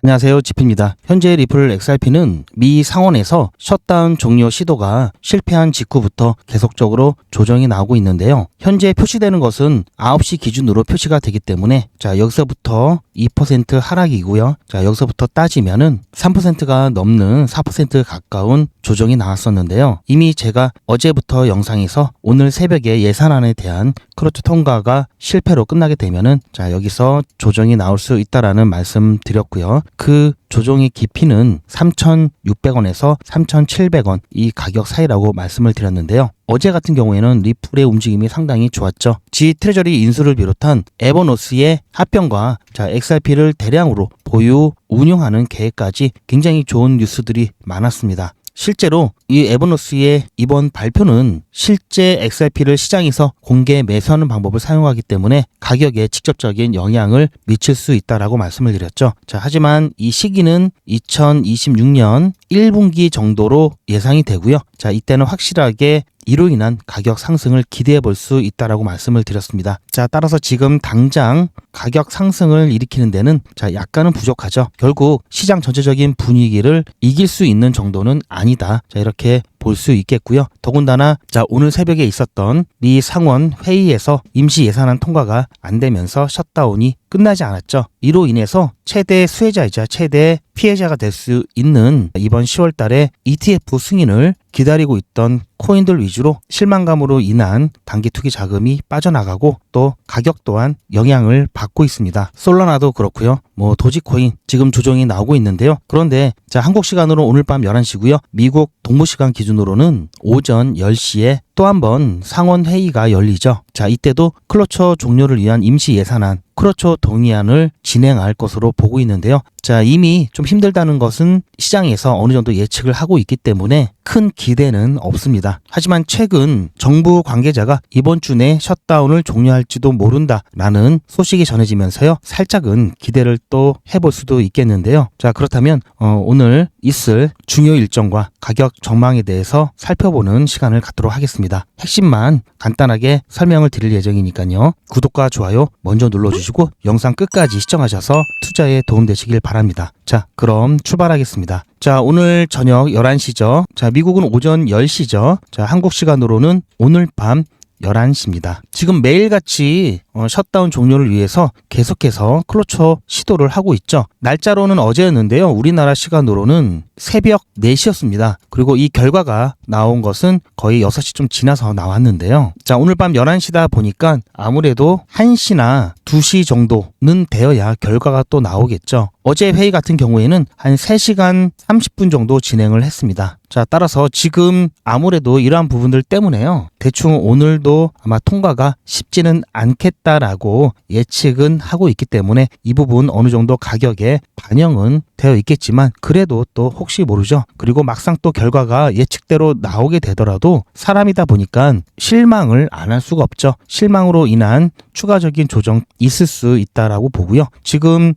안녕하세요, 지피입니다. 현재 리플 XRP는 미 상원에서 셧다운 종료 시도가 실패한 직후부터 계속적으로 조정이 나오고 있는데요. 현재 표시되는 것은 9시 기준으로 표시가 되기 때문에 여기서부터 2% 하락이고요. 여기서부터 따지면은 3%가 넘는 4% 가까운 조정이 나왔었는데요. 이미 제가 어제부터 영상에서 오늘 새벽에 예산안에 대한 크로트 통과가 실패로 끝나게 되면은 여기서 조정이 나올 수 있다라는 말씀 드렸고요. 그 조정의 깊이는 3,600원에서 3,700원 이 가격 사이라고 말씀을 드렸는데요. 어제 같은 경우에는 리플의 움직임이 상당히 좋았죠. 지 트레저리 인수를 비롯한 에버노스의 합병과 XRP를 대량으로 보유, 운용하는 계획까지 굉장히 좋은 뉴스들이 많았습니다. 실제로 이 에버노스의 이번 발표는 실제 XRP를 시장에서 공개 매수하는 방법을 사용하기 때문에 가격에 직접적인 영향을 미칠 수 있다라고 말씀을 드렸죠. 하지만 이 시기는 2026년 1분기 정도로 예상이 되고요. 이때는 확실하게 이로 인한 가격 상승을 기대해 볼 수 있다라고 말씀을 드렸습니다. 따라서 지금 당장 가격 상승을 일으키는 데는 약간은 부족하죠. 결국 시장 전체적인 분위기를 이길 수 있는 정도는 아니다. 이렇게 볼 수 있겠고요. 더군다나 오늘 새벽에 있었던 미 상원 회의에서 임시 예산안 통과가 안 되면서 셧다운이 끝나지 않았죠. 이로 인해서 최대 수혜자이자 최대 피해자가 될 수 있는 이번 10월 달에 ETF 승인을 기다리고 있던 코인들 위주로 실망감으로 인한 단기 투기 자금이 빠져나가고 또 가격 또한 영향을 받고 있습니다. 솔라나도 그렇고요. 도지코인 지금 조정이 나오고 있는데요. 그런데 한국 시간으로 오늘 밤 11시고요. 미국 동부 시간 기준으로는 오전 10시에 또 한 번 상원 회의가 열리죠. 이때도 클로처 종료를 위한 임시 예산안 크로처 동의안을 진행할 것으로 보고 있는데요. 이미 좀 힘들다는 것은 시장에서 어느 정도 예측을 하고 있기 때문에 큰 기대는 없습니다. 하지만 최근 정부 관계자가 이번 주 내 셧다운을 종료할지도 모른다라는 소식이 전해지면서요. 살짝은 기대를 또 해볼 수도 있겠는데요. 그렇다면 오늘 있을 중요 일정과 가격 전망에 대해서 살펴보는 시간을 갖도록 하겠습니다. 핵심만 간단하게 설명을 드릴 예정이니까요. 구독과 좋아요 먼저 눌러주시고 영상 끝까지 시청하셔서 투자에 도움되시길 바랍니다. 그럼 출발하겠습니다. 오늘 저녁 11시죠. 미국은 오전 10시죠. 한국 시간으로는 오늘 밤 11시입니다. 지금 매일같이 셧다운 종료를 위해서 계속해서 클로처 시도를 하고 있죠. 날짜로는 어제였는데요. 우리나라 시간으로는 새벽 4시였습니다. 그리고 이 결과가 나온 것은 거의 6시 좀 지나서 나왔는데요. 오늘 밤 11시다 보니까 아무래도 1시나 2시 정도는 되어야 결과가 또 나오겠죠. 어제 회의 같은 경우에는 한 3시간 30분 정도 진행을 했습니다. 따라서 지금 아무래도 이러한 부분들 때문에요. 대충 오늘도 아마 통과가 쉽지는 않겠다라고 예측은 하고 있기 때문에 이 부분 어느 정도 가격에 반영은 되어 있겠지만 그래도 또 혹시 모르죠. 그리고 막상 또 결과가 예측대로 나오게 되더라도 사람이다 보니까 실망을 안 할 수가 없죠. 실망으로 인한 추가적인 조정 있을 수 있다라고 보고요. 지금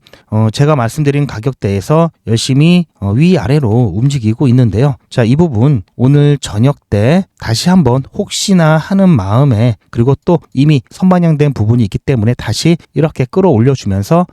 제가 말씀드린 가격대에서 열심히 위아래로 움직이고 있는데요. 이 부분 오늘 저녁 때 다시 한번 혹시나 하는 마음에 그리고 또 이미 선반영된 부분이 있기 때문에 다시 이렇게 끌어올려주면서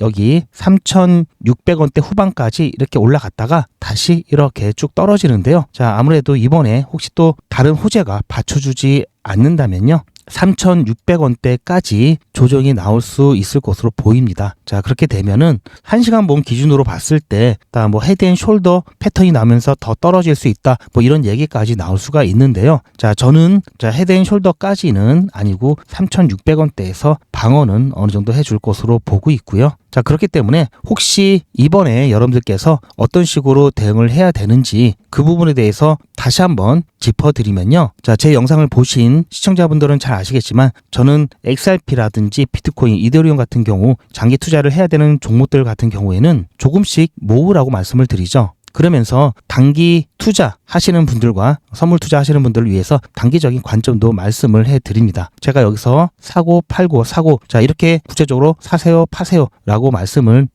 여기 3,600원대 후반까지 이렇게 올라갔다가 다시 이렇게 쭉 떨어지는데요. 아무래도 이번에 혹시 또 다른 호재가 받쳐주지 않는다면요. 3,600원대까지 조정이 나올 수 있을 것으로 보입니다. 그렇게 되면은 1시간 봉 기준으로 봤을 때 헤드앤숄더 패턴이 나면서 더 떨어질 수 있다. 이런 얘기까지 나올 수가 있는데요. 저는 헤드앤숄더까지는 아니고 3,600원대에서 방어는 어느 정도 해줄 것으로 보고 있고요. 그렇기 때문에 혹시 이번에 여러분들께서 어떤 식으로 대응을 해야 되는지 그 부분에 대해서 다시 한번 짚어드리면요. 제 영상을 보신 시청자분들은 잘 아시겠지만 저는 XRP라든지 비트코인, 이더리움 같은 경우 장기 투자를 해야 되는 종목들 같은 경우에는 조금씩 모으라고 말씀을 드리죠. 그러면서 단기 투자 하시는 분들과 선물 투자 하시는 분들을 위해서 단기적인 관점도 말씀을 해드립니다. 제가 여기서 사고 팔고 사고 이렇게 구체적으로 사세요 파세요 라고 말씀은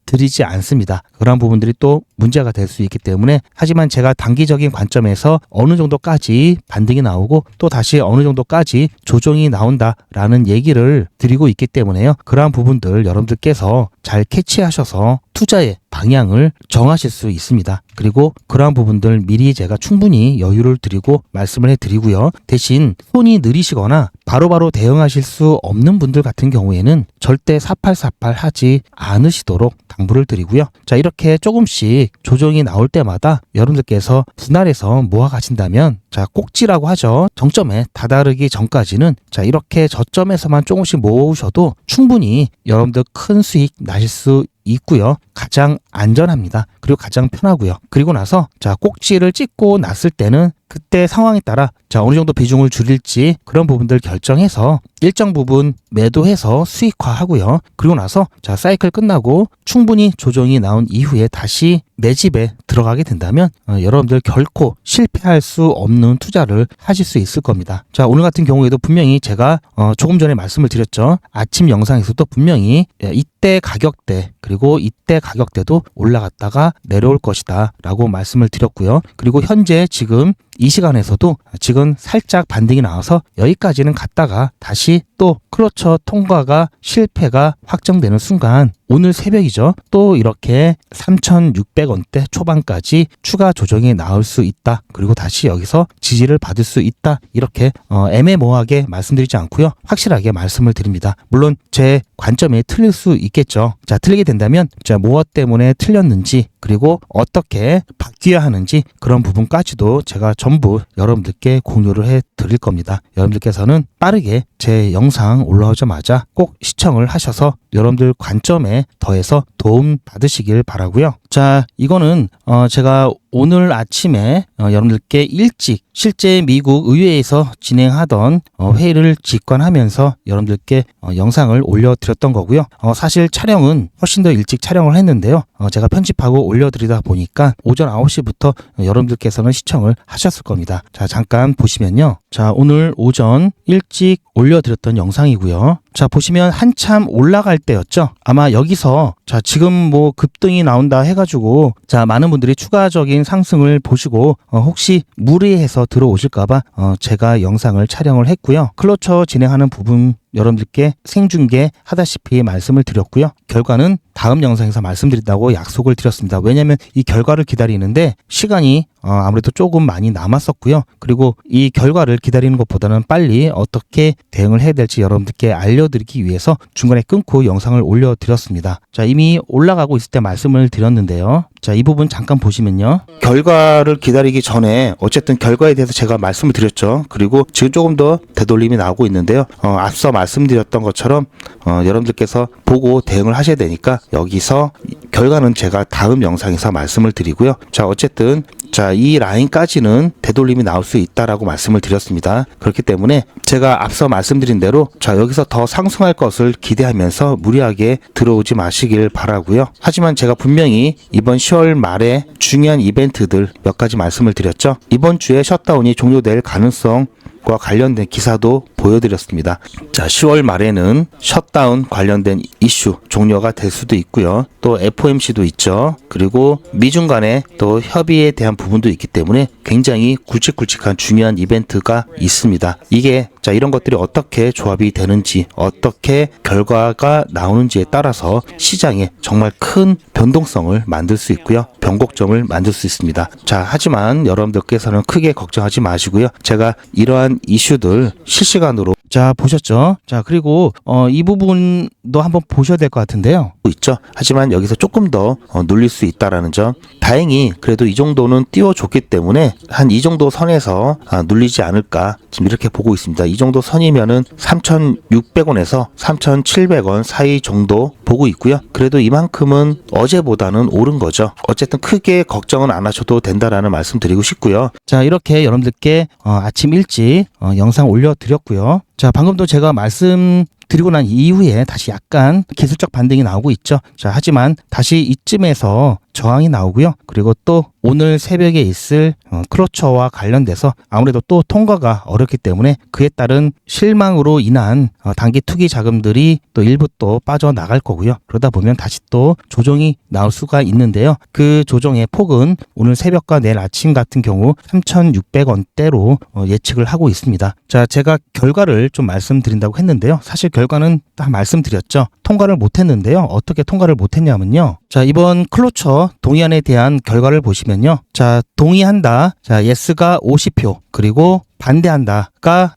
드리지 않습니다. 그런 부분들이 또 문제가 될 수 있기 때문에 하지만 제가 단기적인 관점에서 어느 정도까지 반등이 나오고 또 다시 어느 정도까지 조정이 나온다라는 얘기를 드리고 있기 때문에요. 그러한 부분들 여러분들께서 잘 캐치하셔서 투자의 방향을 정하실 수 있습니다. 그리고 그러한 부분들 미리 제가 충분히 여유를 드리고 말씀을 해드리고요. 대신 손이 느리시거나 바로바로 대응하실 수 없는 분들 같은 경우에는 절대 사팔사팔 하지 않으시도록 당부를 드리고요. 자, 이렇게 조금씩 조정이 나올 때마다 여러분들께서 분할해서 모아 가신다면, 자, 꼭지라고 하죠. 정점에 다다르기 전까지는 자, 이렇게 저점에서만 조금씩 모으셔도 충분히 여러분들 큰 수익 나실 수 있고요. 가장 안전합니다. 그리고 가장 편하고요. 그리고 나서 자, 꼭지를 찍고 났을 때는 그때 상황에 따라 자, 어느 정도 비중을 줄일지 그런 부분들 결정해서 일정 부분 매도해서 수익화하고요. 그리고 나서 자, 사이클 끝나고 충분히 조정이 나온 이후에 다시 매집에 들어가게 된다면 여러분들 결코 실패할 수 없는 투자를 하실 수 있을 겁니다. 자, 오늘 같은 경우에도 분명히 제가 조금 전에 말씀을 드렸죠. 아침 영상에서도 분명히 이때 가격대 그리고 이때 가격대도 올라갔다가 내려올 것이다 라고 말씀을 드렸고요. 그리고 현재 지금 이 시간에서도 지금 살짝 반등이 나와서 여기까지는 갔다가 다시 또 클러처 통과가 실패가 확정되는 순간 오늘 새벽이죠. 또 이렇게 3,600원대 초반까지 추가 조정이 나올 수 있다. 그리고 다시 여기서 지지를 받을 수 있다. 이렇게 애매모호하게 말씀드리지 않고요. 확실하게 말씀을 드립니다. 물론 제 관점이 틀릴 수 있겠죠. 자, 틀리게 된다면 자, 무엇 때문에 틀렸는지 그리고 어떻게 바뀌어야 하는지 그런 부분까지도 제가 전부 여러분들께 공유를 해 드릴 겁니다. 여러분들께서는 빠르게 제 영상 올라오자마자 꼭 시청을 하셔서 여러분들 관점에 더해서 도움 받으시길 바라고요. 자, 이거는 제가 오늘 아침에 여러분들께 일찍 실제 미국 의회에서 진행하던 회의를 직관하면서 여러분들께 영상을 올려드렸던 거고요. 사실 촬영은 훨씬 더 일찍 촬영을 했는데요. 제가 편집하고 올려드리다 보니까 오전 9시부터 여러분들께서는 시청을 하셨을 겁니다. 자, 잠깐 보시면요. 자, 오늘 오전 일찍 올려드렸던 영상이고요. 자, 보시면 한참 올라갈 때였죠. 아마 여기서 자, 지금 뭐 급등이 나온다 해가지고 자, 많은 분들이 추가적인 상승을 보시고 혹시 무리해서 들어오실까봐 제가 영상을 촬영을 했고요. 클러처 진행하는 부분 여러분들께 생중계 하다시피 말씀을 드렸고요. 결과는 다음 영상에서 말씀드린다고 약속을 드렸습니다. 왜냐하면 이 결과를 기다리는데 시간이 아무래도 조금 많이 남았었고요. 그리고 이 결과를 기다리는 것보다는 빨리 어떻게 대응을 해야 될지 여러분들께 알려드리기 위해서 중간에 끊고 영상을 올려드렸습니다. 자, 이미 올라가고 있을 때 말씀을 드렸는데요. 자, 이 부분 잠깐 보시면요. 결과를 기다리기 전에 어쨌든 결과에 대해서 제가 말씀을 드렸죠. 그리고 지금 조금 더 되돌림이 나오고 있는데요. 앞서 말씀드렸던 것처럼 여러분들께서 보고 대응을 하셔야 되니까 여기서 결과는 제가 다음 영상에서 말씀을 드리고요. 자, 어쨌든 자, 이 라인까지는 되돌림이 나올 수 있다라고 말씀을 드렸습니다. 그렇기 때문에 제가 앞서 말씀드린 대로 자, 여기서 더 상승할 것을 기대하면서 무리하게 들어오지 마시길 바라고요. 하지만 제가 분명히 이번 10월 말에 중요한 이벤트들 몇 가지 말씀을 드렸죠. 이번 주에 셧다운이 종료될 가능성과 관련된 기사도 보여드렸습니다. 자, 10월 말에는 셧다운 관련된 이슈 종료가 될 수도 있고요. 또 FOMC도 있죠. 그리고 미중 간의 또 협의에 대한 부분도 있기 때문에 굉장히 굵직굵직한 중요한 이벤트가 있습니다. 이게 자, 이런 것들이 어떻게 조합이 되는지 어떻게 결과가 나오는지에 따라서 시장에 정말 큰 변동성을 만들 수 있고요. 변곡점을 만들 수 있습니다. 자, 하지만 여러분들께서는 크게 걱정하지 마시고요. 제가 이러한 이슈들 실시간으로 자, 보셨죠? 자, 그리고 이 부분도 한번 보셔야 될 것 같은데요. 있죠. 하지만 여기서 조금 더 눌릴 수 있다라는 점. 다행히 그래도 이 정도는 띄워줬기 때문에 한 이 정도 선에서 눌리지 않을까 지금 이렇게 보고 있습니다. 이 정도 선이면은 3,600원에서 3,700원 사이 정도 보고 있고요. 그래도 이만큼은 어제보다는 오른 거죠. 어쨌든 크게 걱정은 안 하셔도 된다라는 말씀 드리고 싶고요. 자, 이렇게 여러분들께 아침 일찍 영상 올려드렸고요. 자, 방금도 제가 말씀드리고 난 이후에 다시 약간 기술적 반등이 나오고 있죠. 자, 하지만 다시 이쯤에서 저항이 나오고요. 그리고 또 오늘 새벽에 있을 클로처와 관련돼서 아무래도 또 통과가 어렵기 때문에 그에 따른 실망으로 인한 단기 투기 자금들이 또 일부 또 빠져나갈 거고요. 그러다 보면 다시 또 조정이 나올 수가 있는데요. 그 조정의 폭은 오늘 새벽과 내일 아침 같은 경우 3,600원대로 예측을 하고 있습니다. 자, 제가 결과를 좀 말씀드린다고 했는데요. 사실 결과는 다 말씀드렸죠. 통과를 못했는데요. 어떻게 통과를 못했냐면요. 자, 이번 클로처 동의안에 대한 결과를 보시면요. 자, 동의한다. 자, 예스가 50표. 그리고 반대한다가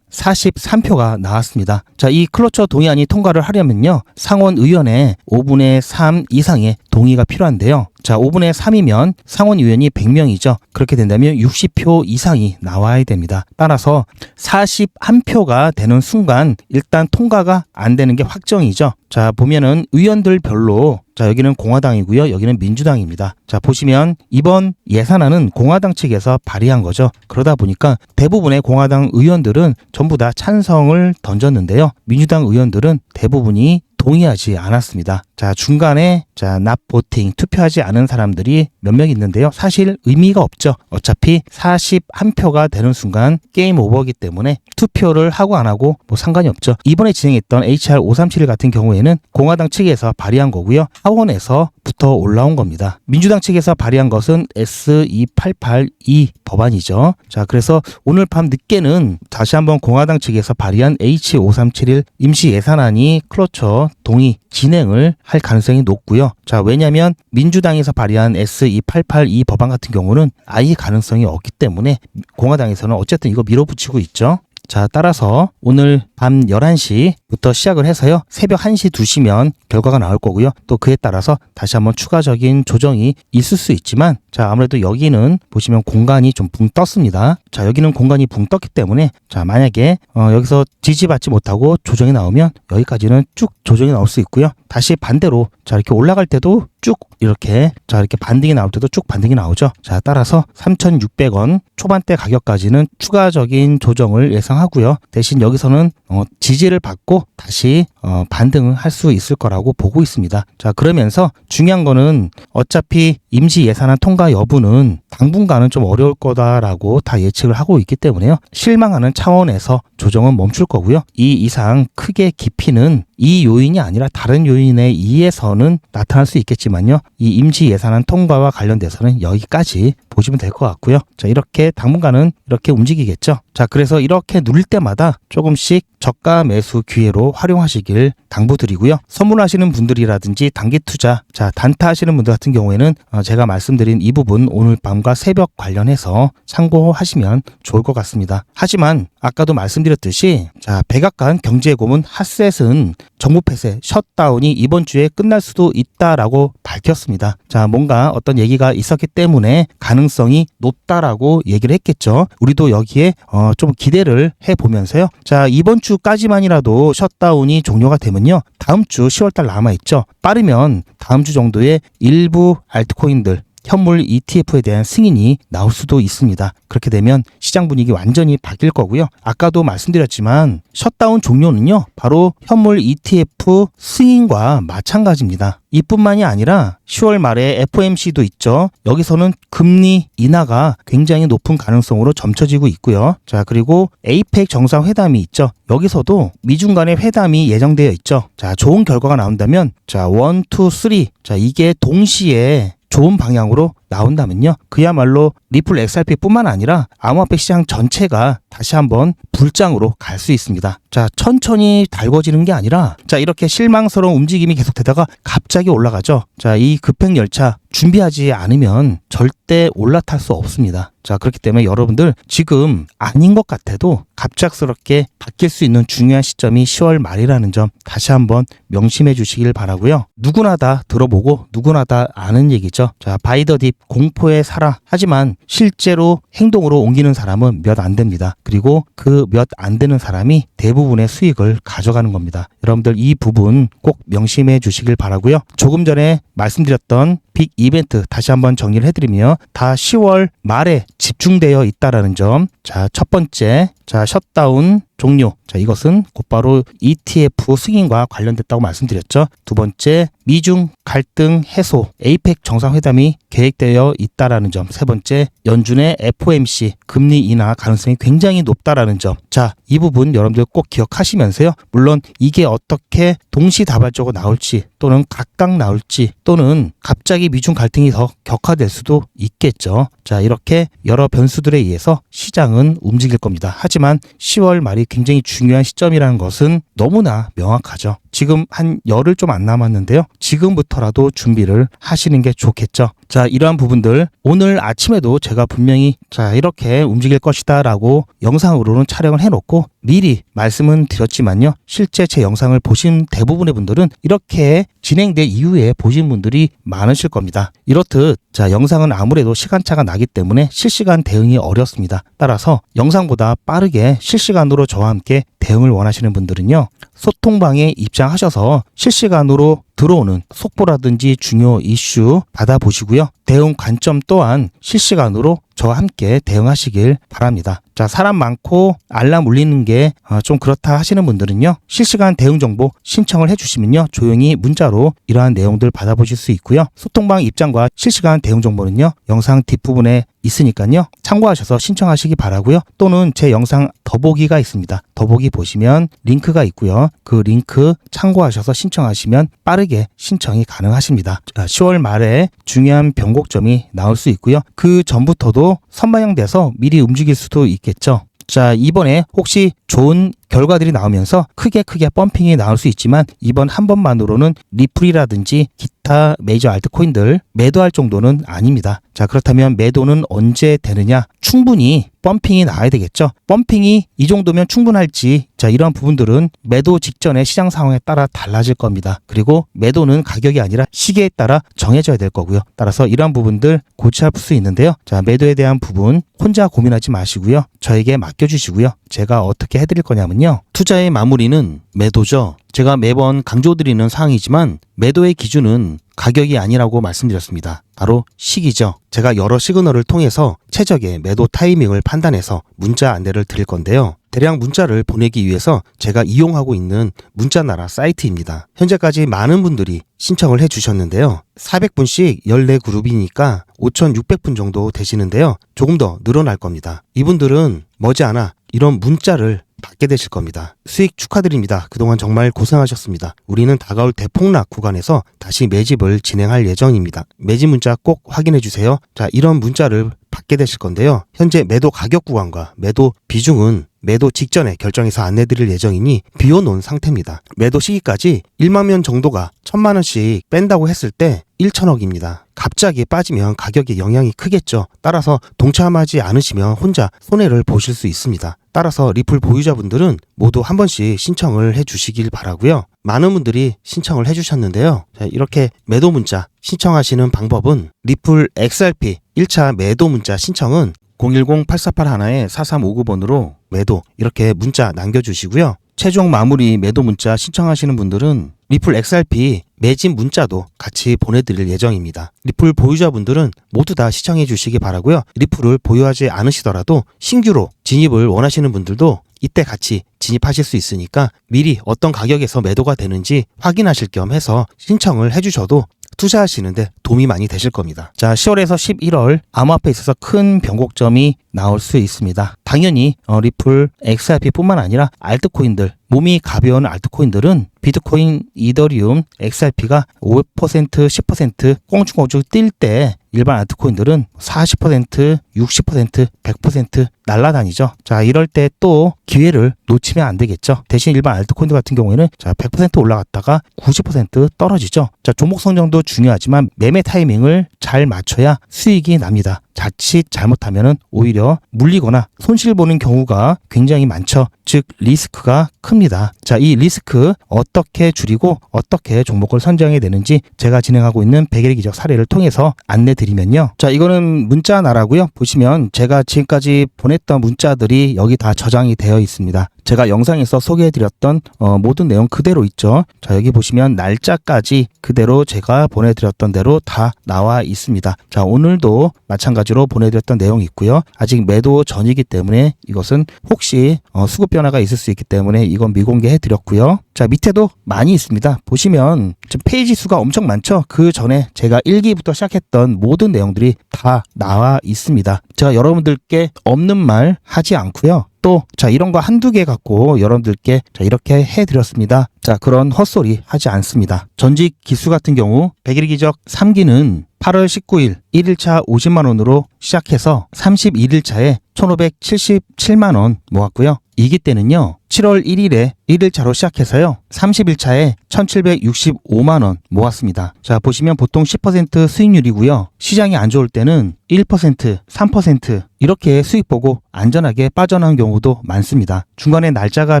43표가 나왔습니다. 자, 이 클로처 동의안이 통과를 하려면요. 상원 의원의 5분의 3 이상의 동의가 필요한데요. 자, 5분의 3이면 상원 의원이 100명이죠. 그렇게 된다면 60표 이상이 나와야 됩니다. 따라서 41표가 되는 순간 일단 통과가 안 되는 게 확정이죠. 자, 보면은 의원들별로 자, 여기는 공화당이고요. 여기는 민주당입니다. 자, 보시면 이번 예산안은 공화당 측에서 발의한 거죠. 그러다 보니까 대부분의 공화당 의원들은 전부 다 찬성을 던졌는데요. 민주당 의원들은 대부분이 동의하지 않았습니다. 자, 중간에 not voting, 투표하지 않은 사람들이 몇 명 있는데요. 사실 의미가 없죠. 어차피 41표가 되는 순간 게임 오버이기 때문에 투표를 하고 안 하고 뭐 상관이 없죠. 이번에 진행했던 HR 537 같은 경우에는 공화당 측에서 발의한 거고요. 하원에서부터 올라온 겁니다. 민주당 측에서 발의한 것은 S2882 법안이죠. 자, 그래서 오늘 밤 늦게는 다시 한번 공화당 측에서 발의한 H5371 임시 예산안이 클로처 동의 진행을 할 가능성이 높고요. 자, 왜냐하면 민주당에서 발의한 S2882 법안 같은 경우는 아예 가능성이 없기 때문에 공화당에서는 어쨌든 이거 밀어붙이고 있죠. 자, 따라서 오늘 밤 11시부터 시작을 해서요. 새벽 1시, 2시면 결과가 나올 거고요. 또 그에 따라서 다시 한번 추가적인 조정이 있을 수 있지만 자, 아무래도 여기는 보시면 공간이 좀 붕 떴습니다. 자, 여기는 공간이 붕 떴기 때문에 자, 만약에 여기서 지지받지 못하고 조정이 나오면 여기까지는 쭉 조정이 나올 수 있고요. 다시 반대로 자, 이렇게 올라갈 때도 쭉 이렇게 반등이 나올 때도 쭉 반등이 나오죠. 자, 따라서 3,600원 초반대 가격까지는 추가적인 조정을 예상하고요. 대신 여기서는 지지를 받고 다시 반등을 할 수 있을 거라고 보고 있습니다. 자, 그러면서 중요한 거는 어차피 임시 예산안 통과 여부는 당분간은 좀 어려울 거다라고 다 예측을 하고 있기 때문에요. 실망하는 차원에서 조정은 멈출 거고요. 이 이상 크게 깊이는 이 요인이 아니라 다른 요인에 의해서는 나타날 수 있겠지만요. 이 임시 예산안 통과와 관련돼서는 여기까지 보시면 될 것 같고요. 자, 이렇게 당분간은 이렇게 움직이겠죠. 자, 그래서 이렇게 누릴 때마다 조금씩 저가 매수 기회로 활용하시길 당부드리고요. 선물하시는 분들이라든지 단기 투자, 자, 단타 하시는 분들 같은 경우에는 제가 말씀드린 이 부분 오늘 밤과 새벽 관련해서 참고하시면 좋을 것 같습니다. 하지만 아까도 말씀드렸듯이 자, 백악관 경제고문 핫셋은 정부 폐쇄, 셧다운이 이번 주에 끝날 수도 있다라고 밝혔습니다. 자, 뭔가 어떤 얘기가 있었기 때문에 가능성이 높다라고 얘기를 했겠죠. 우리도 여기에 좀 기대를 해보면서요. 자, 이번 주까지만이라도 셧다운이 종료가 되면요. 다음 주 10월달 남아있죠. 빠르면 다음 주 정도에 일부 알트코인들 현물 ETF에 대한 승인이 나올 수도 있습니다. 그렇게 되면 시장 분위기 완전히 바뀔 거고요. 아까도 말씀드렸지만 셧다운 종료는요. 바로 현물 ETF 승인과 마찬가지입니다. 이뿐만이 아니라 10월 말에 FOMC도 있죠. 여기서는 금리 인하가 굉장히 높은 가능성으로 점쳐지고 있고요. 자, 그리고 APEC 정상회담이 있죠. 여기서도 미중 간의 회담이 예정되어 있죠. 자, 좋은 결과가 나온다면 자, 1, 2, 3 자, 이게 동시에 좋은 방향으로 나온다면요. 그야말로 리플 XRP뿐만 아니라 암호화폐 시장 전체가 다시 한번 불장으로 갈 수 있습니다. 자, 천천히 달궈지는 게 아니라 자, 이렇게 실망스러운 움직임이 계속되다가 갑자기 올라가죠. 자, 이 급행 열차 준비하지 않으면 절대 올라탈 수 없습니다. 자, 그렇기 때문에 여러분들 지금 아닌 것 같아도 갑작스럽게 바뀔 수 있는 중요한 시점이 10월 말이라는 점 다시 한번 명심해 주시길 바라고요. 누구나 다 들어보고 누구나 다 아는 얘기죠. 자, 바이 더 딥 공포에 살아. 하지만 실제로 행동으로 옮기는 사람은 몇 안 됩니다. 그리고 그 몇 안 되는 사람이 대부분의 수익을 가져가는 겁니다. 여러분들 이 부분 꼭 명심해 주시길 바라고요. 조금 전에 말씀드렸던 빅 이벤트 다시 한번 정리를 해드리며 다 10월 말에 집중되어 있다라는 점. 자, 첫 번째, 자, 셧다운 종료. 자, 이것은 곧바로 ETF 승인과 관련됐다고 말씀드렸죠. 두 번째, 미중 갈등 해소, 에이펙 정상회담이 계획되어 있다라는 점. 세 번째, 연준의 FOMC 금리 인하 가능성이 굉장히 높다라는 점. 자, 이 부분 여러분들 꼭 기억하시면서요. 물론 이게 어떻게 동시다발적으로 나올지 또는 각각 나올지 또는 갑자기 미중 갈등이 더 격화될 수도 있겠죠. 자, 이렇게 여러 변수들에 의해서 시장은 움직일 겁니다. 하지만 10월 말이 굉장히 중요한 시점이라는 것은 너무나 명확하죠. 지금 한 열흘 좀 안 남았는데요. 지금부터라도 준비를 하시는 게 좋겠죠. 자, 이러한 부분들 오늘 아침에도 제가 분명히 자, 이렇게 움직일 것이다 라고 영상으로는 촬영을 해놓고 미리 말씀은 드렸지만요. 실제 제 영상을 보신 대부분의 분들은 이렇게 진행된 이후에 보신 분들이 많으실 겁니다. 이렇듯 자, 영상은 아무래도 시간차가 나기 때문에 실시간 대응이 어렵습니다. 따라서 영상보다 빠르게 실시간으로 저와 함께 대응을 원하시는 분들은요. 소통방에 입장하셔서 실시간으로 들어오는 속보라든지 중요 이슈 받아보시고요. 대응 관점 또한 실시간으로 저와 함께 대응하시길 바랍니다. 자, 사람 많고 알람 울리는 게 좀 그렇다 하시는 분들은요. 실시간 대응 정보 신청을 해주시면요. 조용히 문자로 이러한 내용들 받아보실 수 있고요. 소통방 입장과 실시간 대응 정보는요. 영상 뒷부분에 있으니까요. 참고하셔서 신청하시기 바라고요. 또는 제 영상 더보기가 있습니다. 더보기 보시면 링크가 있고요. 그 링크 참고하셔서 신청하시면 빠르게 신청이 가능하십니다. 10월 말에 중요한 변곡점이 나올 수 있고요. 그 전부터도 선반영돼서 미리 움직일 수도 있겠죠. 자, 이번에 혹시 좋은 결과들이 나오면서 크게 펌핑이 나올 수 있지만 이번 한 번만으로는 리플이라든지 기타 메이저 알트코인들 매도할 정도는 아닙니다. 자, 그렇다면 매도는 언제 되느냐? 충분히 펌핑이 나와야 되겠죠. 펌핑이 이 정도면 충분할지, 자, 이러한 부분들은 매도 직전의 시장 상황에 따라 달라질 겁니다. 그리고 매도는 가격이 아니라 시기에 따라 정해져야 될 거고요. 따라서 이러한 부분들 고치할 수 있는데요. 자, 매도에 대한 부분 혼자 고민하지 마시고요. 저에게 맡겨주시고요. 제가 어떻게 해드릴 거냐면요. 투자의 마무리는 매도죠. 제가 매번 강조드리는 사항이지만 매도의 기준은 가격이 아니라고 말씀드렸습니다. 바로 시기죠. 제가 여러 시그널을 통해서 최적의 매도 타이밍을 판단해서 문자 안내를 드릴 건데요. 대량 문자를 보내기 위해서 제가 이용하고 있는 문자나라 사이트입니다. 현재까지 많은 분들이 신청을 해주셨는데요. 400분씩 14그룹이니까 5,600분 정도 되시는데요. 조금 더 늘어날 겁니다. 이분들은 머지않아 이런 문자를 받게 되실 겁니다. 수익 축하드립니다. 그동안 정말 고생하셨습니다. 우리는 다가올 대폭락 구간에서 다시 매집을 진행할 예정입니다. 매집 문자 꼭 확인해 주세요. 자, 이런 문자를 받게 되실 건데요. 현재 매도 가격 구간과 매도 비중은 매도 직전에 결정해서 안내드릴 예정이니 비워놓은 상태입니다. 매도 시기까지 1만 명 정도가 1,000만 원씩 뺀다고 했을 때 1,000억입니다. 갑자기 빠지면 가격에 영향이 크겠죠. 따라서 동참하지 않으시면 혼자 손해를 보실 수 있습니다. 따라서 리플 보유자분들은 모두 한 번씩 신청을 해주시길 바라고요. 많은 분들이 신청을 해주셨는데요. 자, 이렇게 매도 문자 신청하시는 방법은 리플 XRP 1차 매도 문자 신청은 010-8481-4359번으로 매도 이렇게 문자 남겨주시고요. 최종 마무리 매도 문자 신청하시는 분들은 리플 XRP 매집 문자도 같이 보내드릴 예정입니다. 리플 보유자분들은 모두 다 시청해 주시기 바라고요. 리플을 보유하지 않으시더라도 신규로 진입을 원하시는 분들도 이때 같이 진입하실 수 있으니까 미리 어떤 가격에서 매도가 되는지 확인하실 겸 해서 신청을 해주셔도 투자하시는데 도움이 많이 되실 겁니다. 자, 10월에서 11월 암호화폐에 있어서 큰 변곡점이 나올 수 있습니다. 당연히 리플, XRP뿐만 아니라 알트코인들, 몸이 가벼운 알트코인들은 비트코인, 이더리움, XRP가 5%, 10% 꽁충꽁충 뛸 때 일반 알트코인들은 40%, 60%, 100% 날아다니죠. 자, 이럴 때 또 기회를 놓치면 안 되겠죠. 대신 일반 알트코인들 같은 경우에는 자, 100% 올라갔다가 90% 떨어지죠. 자, 종목 성장도 중요하지만 매매 타이밍을 잘 맞춰야 수익이 납니다. 자칫 잘못하면 오히려 물리거나 손실 보는 경우가 굉장히 많죠. 즉 리스크가 큽니다. 자, 이 리스크 어떻게 줄이고 어떻게 종목을 선정해야 되는지 제가 진행하고 있는 100일의 기적 사례를 통해서 안내 드리면요. 자, 이거는 문자 나라고요. 보시면 제가 지금까지 보냈던 문자들이 여기 다 저장이 되어 있습니다. 제가 영상에서 소개해드렸던 모든 내용 그대로 있죠. 자, 여기 보시면 날짜까지 그대로 제가 보내드렸던 대로 다 나와 있습니다. 자, 오늘도 마찬가지로 보내드렸던 내용이 있고요. 아직 매도 전이기 때문에 이것은 혹시 수급 변화가 있을 수 있기 때문에 이건 미공개해드렸고요. 자, 밑에도 많이 있습니다. 보시면 지금 페이지 수가 엄청 많죠. 그 전에 제가 1기부터 시작했던 모든 내용들이 다 나와 있습니다. 제가 여러분들께 없는 말 하지 않고요. 또 자, 이런 거 한두 개 갖고 여러분들께 자, 이렇게 해드렸습니다. 자, 그런 헛소리 하지 않습니다. 전직 기수 같은 경우 100일 기적 3기는 8월 19일 1일차 50만원으로 시작해서 31일차에 1577만원 모았고요. 2기 때는요 7월 1일에 1일차로 시작해서요 30일차에 1765만원 모았습니다. 자, 보시면 보통 10% 수익률이고요. 시장이 안 좋을 때는 1%, 3% 이렇게 수익 보고 안전하게 빠져나온 경우도 많습니다. 중간에 날짜가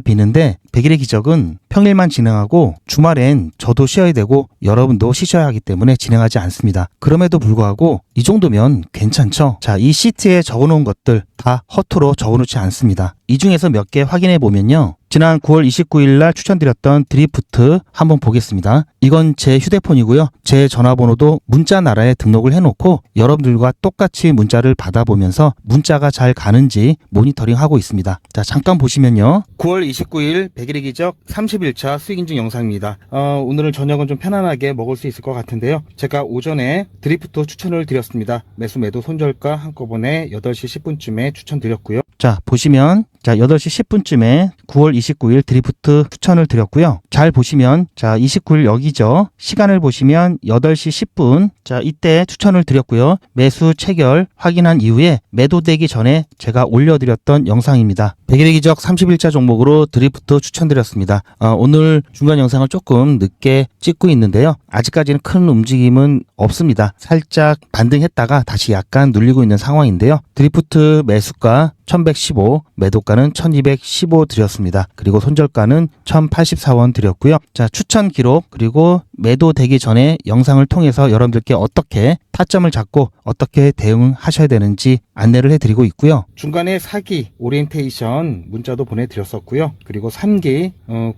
비는데 100일의 기적은 평일만 진행하고 주말엔 저도 쉬어야 되고 여러분도 쉬셔야 하기 때문에 진행하지 않습니다. 그럼에도 불구하고 이 정도면 괜찮죠? 자, 이 시트에 적어놓은 것들 다 허투루 적어놓지 않습니다. 이 중에서 몇 개 확인해 보면요. 지난 9월 29일 날 추천드렸던 드리프트 한번 보겠습니다. 이건 제 휴대폰이고요. 제 전화번호도 문자 나라에 등록을 해놓고 여러분들과 똑같이 문자를 받아보면서 문자가 잘 가는지 모니터링하고 있습니다. 자, 잠깐 보시면요. 9월 29일 100일의 기적 30일차 수익인증 영상입니다. 오늘은 저녁은 좀 편안하게 먹을 수 있을 것 같은데요. 제가 오전에 드리프트 추천을 드렸습니다. 매수 매도 손절가 한꺼번에 8시 10분쯤에 추천드렸고요. 자, 보시면 자, 8시 10분쯤에 9월 29일 드리프트 추천을 드렸고요. 잘 보시면 자, 29일 여기죠. 시간을 보시면 8시 10분. 자, 이때 추천을 드렸고요. 매수 체결 확인한 이후에 매도되기 전에 제가 올려드렸던 영상입니다. 100일의 기적 30일차 종목으로 드리프트 추천드렸습니다. 오늘 중간 영상을 조금 늦게 찍고 있는데요. 아직까지는 큰 움직임은 없습니다. 살짝 반등했다가 다시 약간 눌리고 있는 상황인데요. 드리프트 매수가 1115, 매도가는 1215 드렸습니다. 그리고 손절가는 1084원 드렸고요. 자, 추천 기록 그리고 매도되기 전에 영상을 통해서 여러분들께 어떻게 타점을 잡고 어떻게 대응하셔야 되는지 안내를 해드리고 있고요. 중간에 4기 오리엔테이션 문자도 보내드렸었고요. 그리고 3기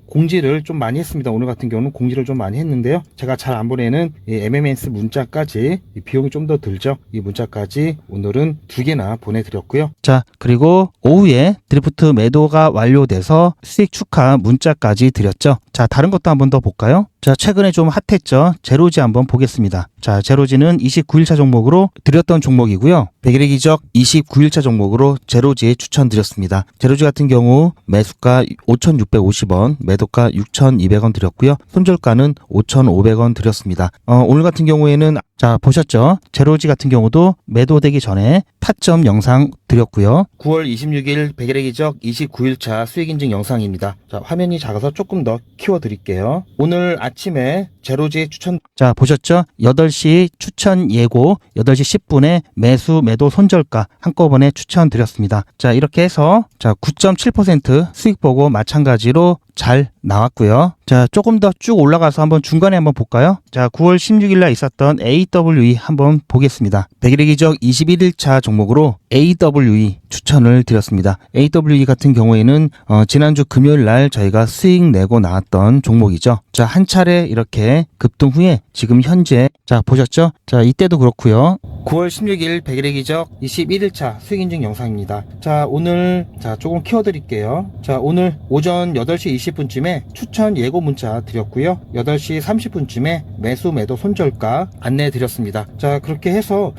공지를 좀 많이 했습니다. 오늘 같은 경우는 공지를 좀 많이 했는데요. 제가 잘 안 보내는 이 MMS 문자까지 비용이 좀 더 들죠. 이 문자까지 오늘은 2개나 보내드렸고요. 자, 그리고 오후에 드리프트 매도가 완료돼서 수익 축하 문자까지 드렸죠. 자, 다른 것도 한번 더 볼까요? 자, 최근에 좀 핫했죠. 제로지 한번 보겠습니다. 자, 제로지는 29일차 종목으로 드렸던 종목이고요. 100일의 기적 29일차 종목으로 제로지에 추천드렸습니다. 제로지 같은 경우 매수가 5,650원, 매도가 6,200원 드렸고요. 손절가는 5,500원 드렸습니다. 오늘 같은 경우에는 자, 보셨죠? 제로지 같은 경우도 매도되기 전에 타점 영상 드렸고요. 9월 26일 100일의 기적 29일차 수익인증 영상입니다. 자, 화면이 작아서 조금 더 키워드릴게요. 오늘 아침에 제로지 추천 자, 보셨죠? 8시 추천 예고 8시 10분에 매수 매도 손절가 한꺼번에 추천드렸습니다. 자, 이렇게 해서 자, 9.7% 수익 보고 마찬가지로 잘 나왔고요. 자, 조금 더 쭉 올라가서 한번 중간에 한번 볼까요? 자, 9월 16일 날 있었던 AWE 한번 보겠습니다. 100일의 기적 21일차 종목으로 AWE 추천을 드렸습니다. AWE 같은 경우에는 지난주 금요일 날 저희가 수익 내고 나왔던 종목이죠. 자, 한 차례 이렇게 급등 후에 지금 현재 자, 보셨죠? 자, 이때도 그렇고요. 9월 16일 100일의 기적 21일차 수익인증 영상입니다. 자, 오늘 자, 조금 키워드릴게요. 자, 오늘 오전 8시 20분쯤에 추천 예고 문자 드렸고요. 8시 30분쯤에 매수 매도 손절가 안내 드렸습니다. 자, 그렇게 해서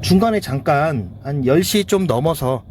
중간에 잠깐 한 10시 좀 넘어서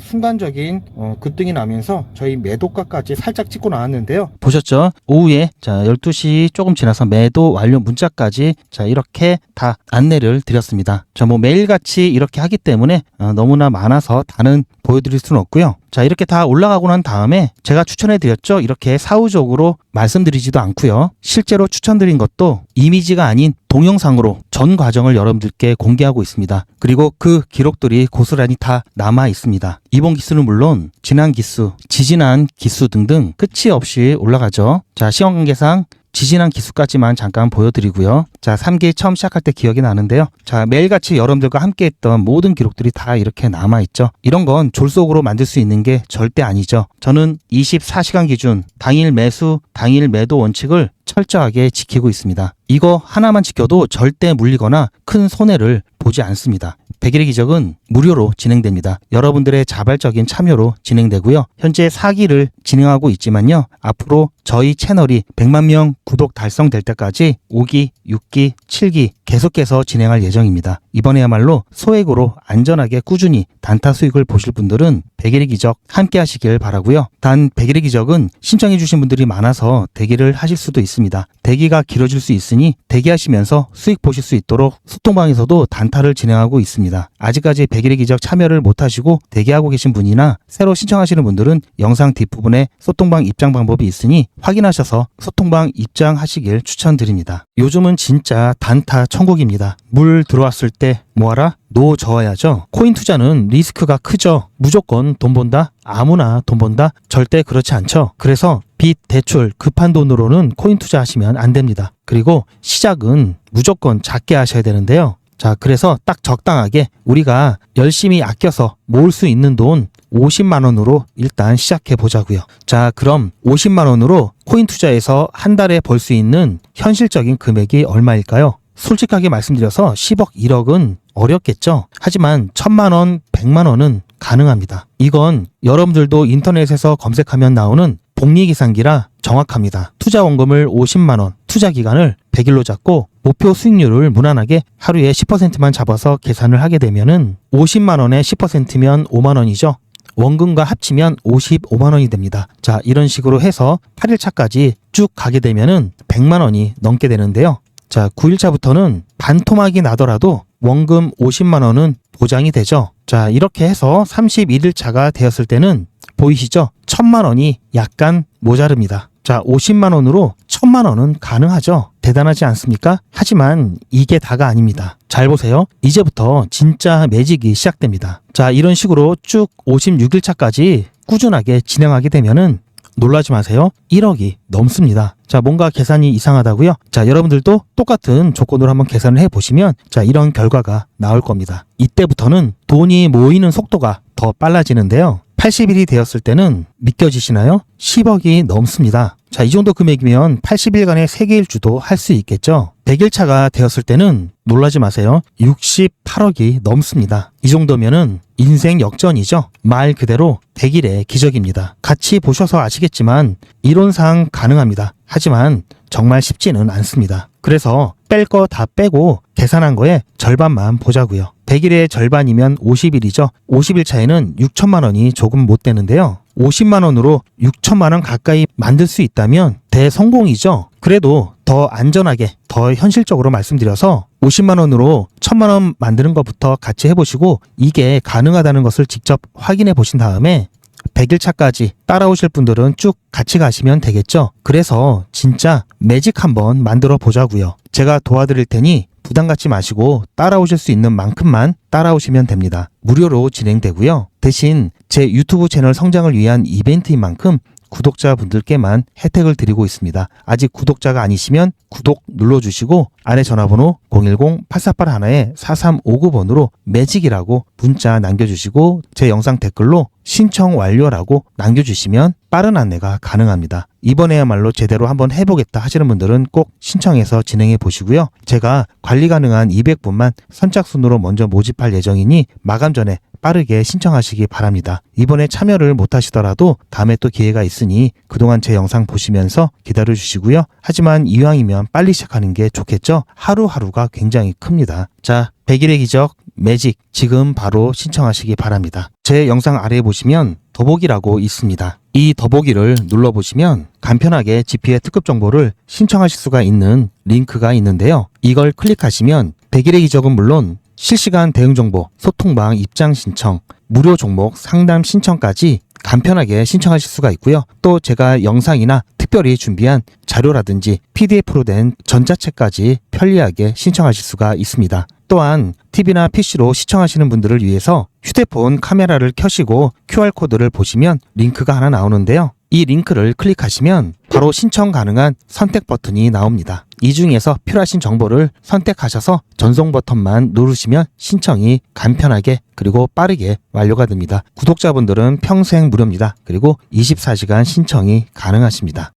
순간적인 급등이 나면서 저희 매도가까지 살짝 찍고 나왔는데요. 보셨죠? 오후에 자, 12시 조금 지나서 매도 완료 문자까지 자, 이렇게 다 안내를 드렸습니다. 자, 뭐 매일같이 이렇게 하기 때문에 너무나 많아서 다는 보여드릴 수는 없고요. 자, 이렇게 다 올라가고 난 다음에 제가 추천해 드렸죠. 이렇게 사후적으로 말씀드리지도 않고요. 실제로 추천드린 것도 이미지가 아닌 동영상으로 전 과정을 여러분들께 공개하고 있습니다. 그리고 그 기록들이 고스란히 다 남아 있습니다. 이번 기수는 물론 지난 기수, 지지난 기수 등등 끝이 없이 올라가죠. 자, 시간 관계상 지지난 기수까지만 잠깐 보여드리고요. 자, 3기 처음 시작할 때 기억이 나는데요. 자, 매일같이 여러분들과 함께 했던 모든 기록들이 다 이렇게 남아있죠. 이런 건 졸속으로 만들 수 있는 게 절대 아니죠. 저는 24시간 기준 당일 매수, 당일 매도 원칙을 철저하게 지키고 있습니다. 이거 하나만 지켜도 절대 물리거나 큰 손해를 보지 않습니다. 100일의 기적은 무료로 진행됩니다. 여러분들의 자발적인 참여로 진행되고요. 현재 4기를 진행하고 있지만요. 앞으로 저희 채널이 100만 명 구독 달성될 때까지 5기, 6기, 7기 계속해서 진행할 예정입니다. 이번에야말로 소액으로 안전하게 꾸준히 단타 수익을 보실 분들은 100일의 기적 함께 하시길 바라고요. 단 100일의 기적은 신청해 주신 분들이 많아서 대기를 하실 수도 있습니다. 대기가 길어질 수 있으니 대기하시면서 수익 보실 수 있도록 소통방에서도 단타를 진행하고 있습니다. 아직까지 100일의 기적 참여를 못하시고 대기하고 계신 분이나 새로 신청하시는 분들은 영상 뒷부분에 소통방 입장 방법이 있으니 확인하셔서 소통방 입장하시길 추천드립니다. 요즘은 진짜 단타 천국입니다. 물 들어왔을 때 뭐하라? 노 저어야죠. 코인 투자는 리스크가 크죠. 무조건 돈 번다? 아무나 돈 번다? 절대 그렇지 않죠. 그래서 빚, 대출, 급한 돈으로는 코인 투자하시면 안 됩니다. 그리고 시작은 무조건 작게 하셔야 되는데요. 자, 그래서 딱 적당하게 우리가 열심히 아껴서 모을 수 있는 돈 50만 원으로 일단 시작해 보자고요. 자, 그럼 50만 원으로 코인 투자에서 한 달에 벌 수 있는 현실적인 금액이 얼마일까요? 솔직하게 말씀드려서 10억, 1억은 어렵겠죠. 하지만 1000만 원, 100만 원은 가능합니다. 이건 여러분들도 인터넷에서 검색하면 나오는 복리계산기라 정확합니다. 투자 원금을 50만 원, 투자 기간을 100일로 잡고 목표 수익률을 무난하게 하루에 10%만 잡아서 계산을 하게 되면은 50만 원에 10%면 5만 원이죠. 원금과 합치면 55만 원이 됩니다. 자, 이런 식으로 해서 8일차까지 쭉 가게 되면은 100만 원이 넘게 되는데요. 자, 9일차부터는 반토막이 나더라도 원금 50만 원은 보장이 되죠. 자, 이렇게 해서 31일차가 되었을 때는 보이시죠? 1000만 원이 약간 모자릅니다. 자, 50만 원으로 1000만 원은 가능하죠. 대단하지 않습니까? 하지만 이게 다가 아닙니다. 잘 보세요. 이제부터 진짜 매직이 시작됩니다. 자, 이런 식으로 쭉 56일차까지 꾸준하게 진행하게 되면은 놀라지 마세요. 1억이 넘습니다. 자, 뭔가 계산이 이상하다고요? 자, 여러분들도 똑같은 조건으로 한번 계산을 해보시면 자, 이런 결과가 나올 겁니다. 이때부터는 돈이 모이는 속도가 더 빨라지는데요. 80일이 되었을 때는 믿겨지시나요? 10억이 넘습니다. 자, 이 정도 금액이면 80일간의 세계일주도 할 수 있겠죠. 100일차가 되었을 때는 놀라지 마세요. 68억이 넘습니다. 이 정도면은 인생 역전이죠. 말 그대로 100일의 기적입니다. 같이 보셔서 아시겠지만 이론상 가능합니다. 하지만 정말 쉽지는 않습니다. 그래서 뺄 거 다 빼고 계산한 거에 절반만 보자고요. 100일의 절반이면 50일이죠. 50일 차에는 6천만 원이 조금 못 되는데요. 50만 원으로 6천만 원 가까이 만들 수 있다면 대성공이죠. 그래도 더 안전하게, 더 현실적으로 말씀드려서 50만 원으로 1000만 원 만드는 것부터 같이 해보시고 이게 가능하다는 것을 직접 확인해 보신 다음에 100일 차까지 따라오실 분들은 쭉 같이 가시면 되겠죠. 그래서 진짜 매직 한번 만들어 보자고요. 제가 도와드릴 테니 부담 갖지 마시고 따라오실 수 있는 만큼만 따라오시면 됩니다. 무료로 진행되고요. 대신 제 유튜브 채널 성장을 위한 이벤트인 만큼 구독자분들께만 혜택을 드리고 있습니다. 아직 구독자가 아니시면 구독 눌러주시고 아래 전화번호 010-8481-4359번으로 매직이라고 문자 남겨주시고 제 영상 댓글로 신청 완료라고 남겨주시면 빠른 안내가 가능합니다. 이번에야말로 제대로 한번 해보겠다 하시는 분들은 꼭 신청해서 진행해 보시고요. 제가 관리 가능한 200분만 선착순으로 먼저 모집할 예정이니 마감 전에 빠르게 신청하시기 바랍니다. 이번에 참여를 못하시더라도 다음에 또 기회가 있으니 그동안 제 영상 보시면서 기다려주시고요. 하지만 이왕이면 빨리 시작하는 게 좋겠죠? 하루하루가 굉장히 큽니다. 자, 100일의 기적 매직 지금 바로 신청하시기 바랍니다. 제 영상 아래에 보시면 더보기라고 있습니다. 이 더보기를 눌러보시면 간편하게 GP의 특급 정보를 신청하실 수가 있는 링크가 있는데요. 이걸 클릭하시면 100일의 기적은 물론 실시간 대응 정보, 소통방 입장 신청, 무료 종목 상담 신청까지 간편하게 신청하실 수가 있고요. 또 제가 영상이나 특별히 준비한 자료라든지 PDF로 된 전자책까지 편리하게 신청하실 수가 있습니다. 또한 TV나 PC로 시청하시는 분들을 위해서 휴대폰 카메라를 켜시고 QR코드를 보시면 링크가 하나 나오는데요. 이 링크를 클릭하시면 바로 신청 가능한 선택 버튼이 나옵니다. 이 중에서 필요하신 정보를 선택하셔서 전송 버튼만 누르시면 신청이 간편하게 그리고 빠르게 완료가 됩니다. 구독자분들은 평생 무료입니다. 그리고 24시간 신청이 가능하십니다.